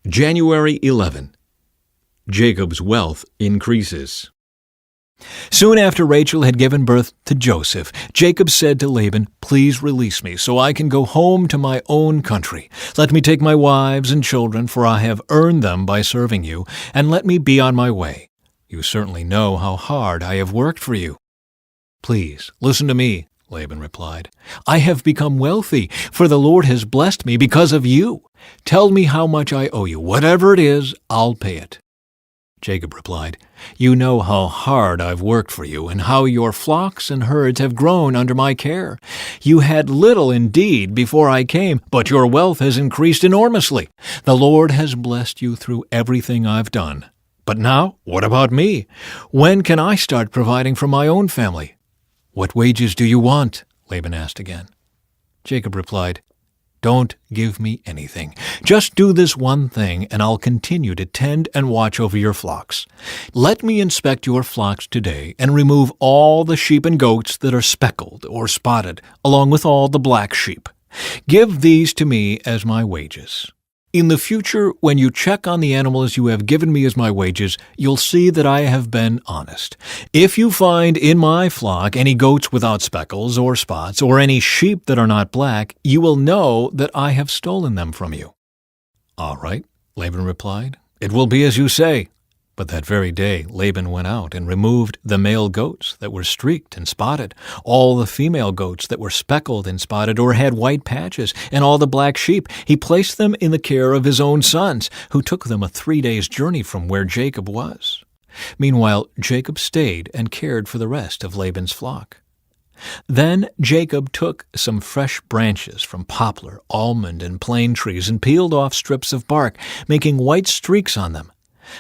January 11. Jacob's wealth increases. Soon after Rachel had given birth to Joseph, Jacob said to Laban, "Please release me so I can go home to my own country. Let me take my wives and children, for I have earned them by serving you, and let me be on my way. You certainly know how hard I have worked for you." "Please, listen to me," Laban replied. "I have become wealthy, for the Lord has blessed me because of you. Tell me how much I owe you. Whatever it is, I'll pay it." Jacob replied, "You know how hard I've worked for you, and how your flocks and herds have grown under my care. You had little indeed before I came, but your wealth has increased enormously. The Lord has blessed you through everything I've done. But now, what about me? When can I start providing for my own family?" "What wages do you want?" Laban asked again. Jacob replied, "Don't give me anything. Just do this one thing, and I'll continue to tend and watch over your flocks. Let me inspect your flocks today and remove all the sheep and goats that are speckled or spotted, along with all the black sheep. Give these to me as my wages. In the future, when you check on the animals you have given me as my wages, you'll see that I have been honest. If you find in my flock any goats without speckles or spots, or any sheep that are not black, you will know that I have stolen them from you." "All right," Laban replied. "It will be as you say." But that very day Laban went out and removed the male goats that were streaked and spotted, all the female goats that were speckled and spotted or had white patches, and all the black sheep. He placed them in the care of his own sons, who took them a 3 days' journey from where Jacob was. Meanwhile, Jacob stayed and cared for the rest of Laban's flock. Then Jacob took some fresh branches from poplar, almond, and plane trees and peeled off strips of bark, making white streaks on them.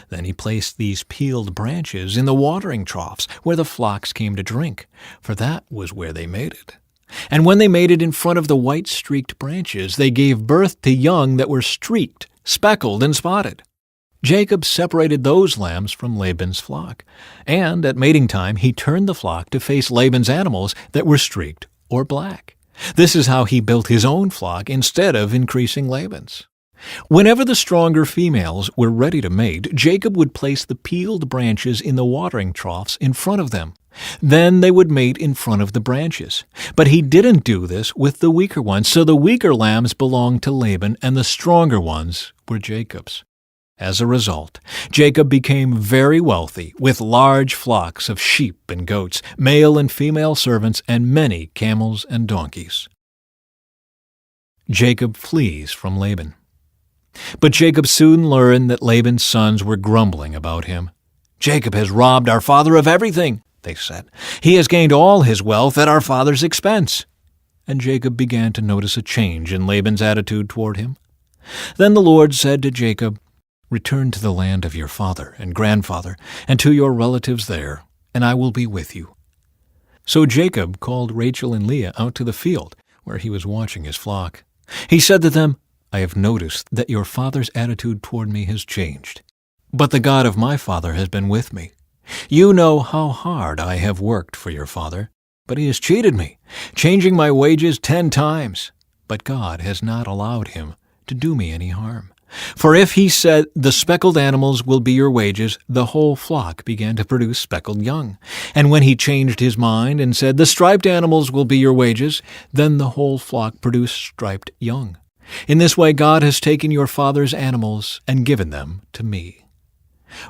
Then he placed these peeled branches in the watering troughs where the flocks came to drink, for that was where they mated. And when they mated in front of the white-streaked branches, they gave birth to young that were streaked, speckled, and spotted. Jacob separated those lambs from Laban's flock, and at mating time he turned the flock to face Laban's animals that were streaked or black. This is how he built his own flock instead of increasing Laban's. Whenever the stronger females were ready to mate, Jacob would place the peeled branches in the watering troughs in front of them. Then they would mate in front of the branches. But he didn't do this with the weaker ones, so the weaker lambs belonged to Laban and the stronger ones were Jacob's. As a result, Jacob became very wealthy, with large flocks of sheep and goats, male and female servants, and many camels and donkeys. Jacob flees from Laban. But Jacob soon learned that Laban's sons were grumbling about him. "Jacob has robbed our father of everything," they said. "He has gained all his wealth at our father's expense." And Jacob began to notice a change in Laban's attitude toward him. Then the Lord said to Jacob, "Return to the land of your father and grandfather, and to your relatives there, and I will be with you." So Jacob called Rachel and Leah out to the field, where he was watching his flock. He said to them, "I have noticed that your father's attitude toward me has changed. But the God of my father has been with me. You know how hard I have worked for your father, but he has cheated me, changing my wages 10 times. But God has not allowed him to do me any harm. For if he said, 'The speckled animals will be your wages,' the whole flock began to produce speckled young. And when he changed his mind and said, 'The striped animals will be your wages,' then the whole flock produced striped young. In this way God has taken your father's animals and given them to me.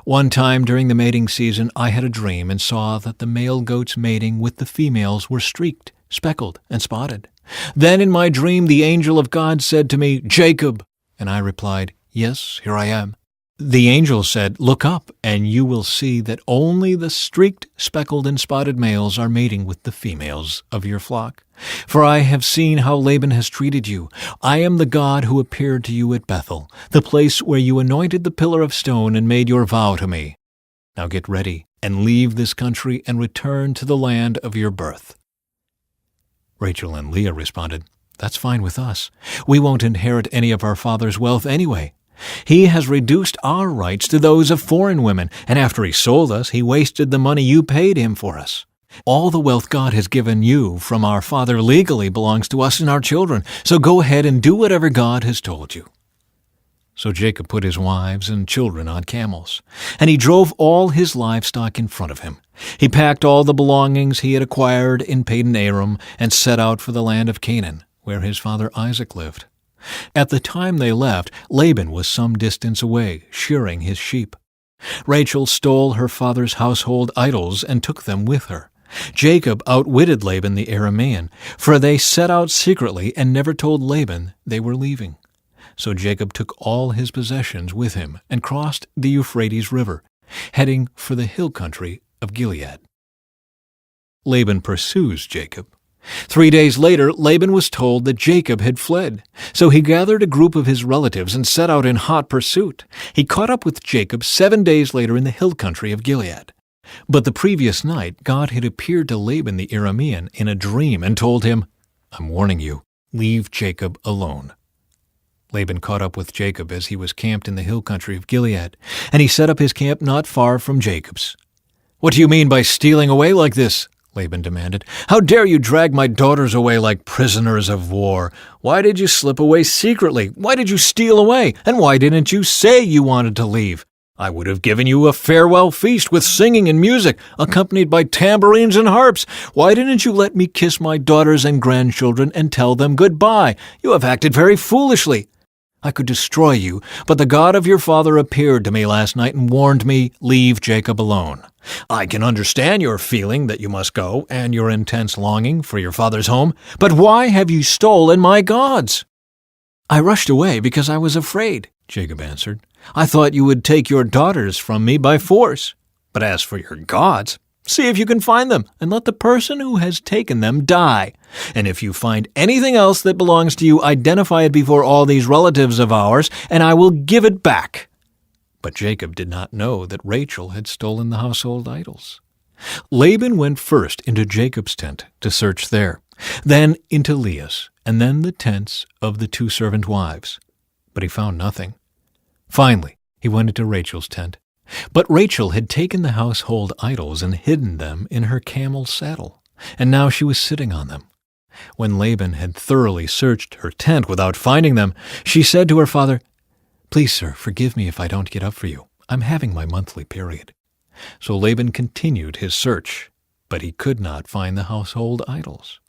One time during the mating season I had a dream and saw that the male goats mating with the females were streaked, speckled, and spotted. Then in my dream the angel of God said to me, 'Jacob,' and I replied, 'Yes, here I am.' The angel said, 'Look up, and you will see that only the streaked, speckled, and spotted males are mating with the females of your flock. For I have seen how Laban has treated you. I am the God who appeared to you at Bethel, the place where you anointed the pillar of stone and made your vow to me. Now get ready and leave this country and return to the land of your birth.' Rachel and Leah responded, 'That's fine with us. We won't inherit any of our father's wealth anyway. He has reduced our rights to those of foreign women, and after he sold us, he wasted the money you paid him for us. All the wealth God has given you from our father legally belongs to us and our children, so go ahead and do whatever God has told you." So Jacob put his wives and children on camels, and he drove all his livestock in front of him. He packed all the belongings he had acquired in Padan Aram and set out for the land of Canaan, where his father Isaac lived. At the time they left, Laban was some distance away, shearing his sheep. Rachel stole her father's household idols and took them with her. Jacob outwitted Laban the Aramean, for they set out secretly and never told Laban they were leaving. So Jacob took all his possessions with him and crossed the Euphrates River, heading for the hill country of Gilead. Laban pursues Jacob. 3 days later, Laban was told that Jacob had fled. So he gathered a group of his relatives and set out in hot pursuit. He caught up with Jacob 7 days later in the hill country of Gilead. But the previous night, God had appeared to Laban the Aramean in a dream and told him, "I'm warning you, leave Jacob alone." Laban caught up with Jacob as he was camped in the hill country of Gilead, and he set up his camp not far from Jacob's. "What do you mean by stealing away like this?" Laban demanded. "How dare you drag my daughters away like prisoners of war? Why did you slip away secretly? Why did you steal away? And why didn't you say you wanted to leave? I would have given you a farewell feast with singing and music, accompanied by tambourines and harps. Why didn't you let me kiss my daughters and grandchildren and tell them goodbye? You have acted very foolishly. I could destroy you, but the God of your father appeared to me last night and warned me, leave Jacob alone. I can understand your feeling that you must go and your intense longing for your father's home, but why have you stolen my gods?" "I rushed away because I was afraid," Jacob answered. "I thought you would take your daughters from me by force. But as for your gods, see if you can find them, and let the person who has taken them die. And if you find anything else that belongs to you, identify it before all these relatives of ours, and I will give it back." But Jacob did not know that Rachel had stolen the household idols. Laban went first into Jacob's tent to search there, then into Leah's, and then the tents of the 2 servant wives. But he found nothing. Finally, he went into Rachel's tent. But Rachel had taken the household idols and hidden them in her camel's saddle, and now she was sitting on them. When Laban had thoroughly searched her tent without finding them, she said to her father, "Please, sir, forgive me if I don't get up for you. I'm having my monthly period." So Laban continued his search, but he could not find the household idols.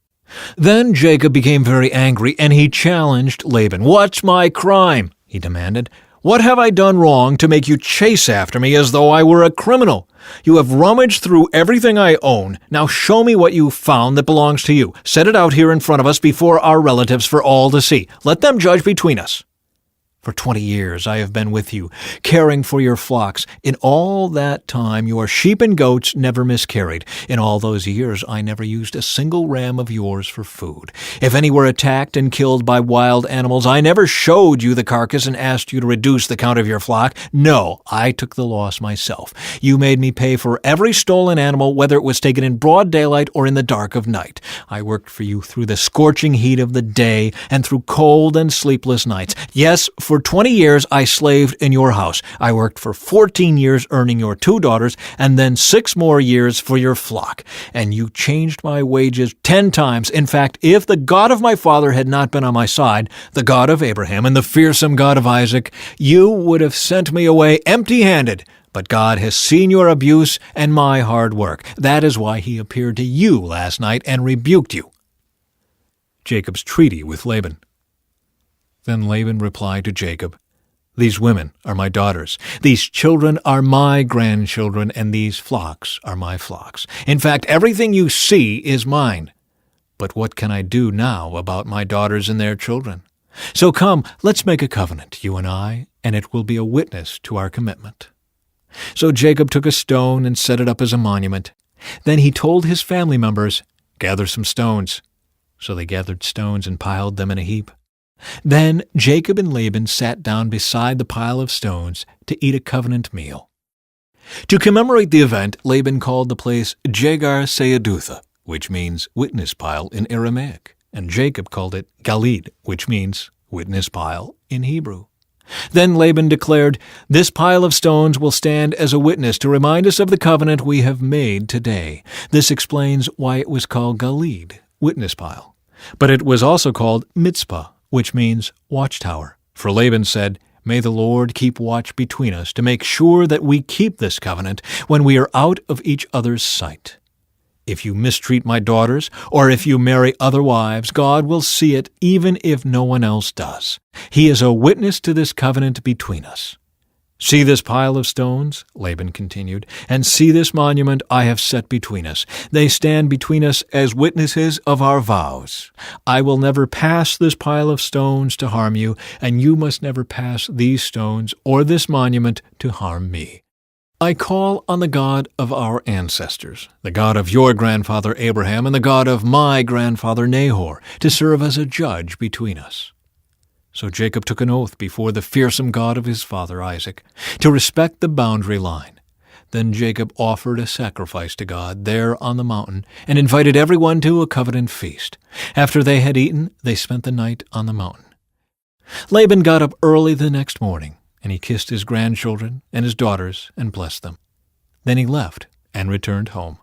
Then Jacob became very angry, and he challenged Laban. "What's my crime?" he demanded. "What have I done wrong to make you chase after me as though I were a criminal? You have rummaged through everything I own. Now show me what you found that belongs to you. Set it out here in front of us before our relatives for all to see. Let them judge between us. For 20 years I have been with you, caring for your flocks. In all that time your sheep and goats never miscarried. In all those years I never used a single ram of yours for food. If any were attacked and killed by wild animals, I never showed you the carcass and asked you to reduce the count of your flock. No, I took the loss myself. You made me pay for every stolen animal, whether it was taken in broad daylight or in the dark of night. I worked for you through the scorching heat of the day and through cold and sleepless nights. Yes, for 20 years I slaved in your house. I worked for 14 years earning your 2 daughters, and then 6 more years for your flock. And you changed my wages 10 times. In fact, if the God of my father had not been on my side, the God of Abraham and the fearsome God of Isaac, you would have sent me away empty-handed. But God has seen your abuse and my hard work. That is why he appeared to you last night and rebuked you." Jacob's treaty with Laban. Then Laban replied to Jacob, "These women are my daughters, these children are my grandchildren, and these flocks are my flocks. In fact, everything you see is mine. But what can I do now about my daughters and their children? So come, let's make a covenant, you and I, and it will be a witness to our commitment." So Jacob took a stone and set it up as a monument. Then he told his family members, "Gather some stones." So they gathered stones and piled them in a heap. Then Jacob and Laban sat down beside the pile of stones to eat a covenant meal. To commemorate the event, Laban called the place Jegar Sahadutha, which means witness pile in Aramaic, and Jacob called it Galid, which means witness pile in Hebrew. Then Laban declared, "This pile of stones will stand as a witness to remind us of the covenant we have made today." This explains why it was called Galid, witness pile. But it was also called Mitzpah, which means watchtower. For Laban said, May the Lord keep watch between us to make sure that we keep this covenant when we are out of each other's sight. If you mistreat my daughters, or if you marry other wives, God will see it even if no one else does. He is a witness to this covenant between us. See this pile of stones, Laban continued, and see this monument I have set between us. They stand between us as witnesses of our vows. I will never pass this pile of stones to harm you, and you must never pass these stones or this monument to harm me. I call on the God of our ancestors, the God of your grandfather Abraham and the God of my grandfather Nahor, to serve as a judge between us." So Jacob took an oath before the fearsome God of his father Isaac to respect the boundary line. Then Jacob offered a sacrifice to God there on the mountain and invited everyone to a covenant feast. After they had eaten, they spent the night on the mountain. Laban got up early the next morning, and he kissed his grandchildren and his daughters and blessed them. Then he left and returned home.